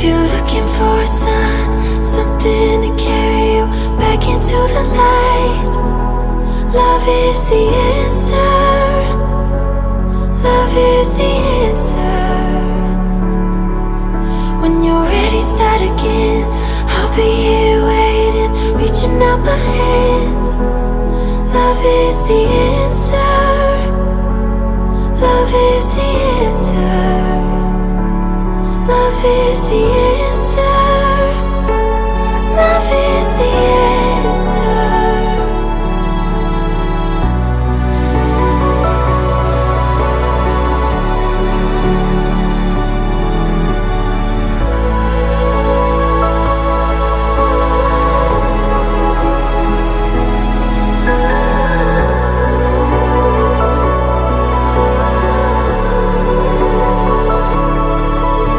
If you're looking for a sign, something to carry you back into the light, love is the answer. Love is the answer. When you're ready, start again. I'll be here waiting, reaching out my hands. Love is the answer. Love is the answer. Love is the answer.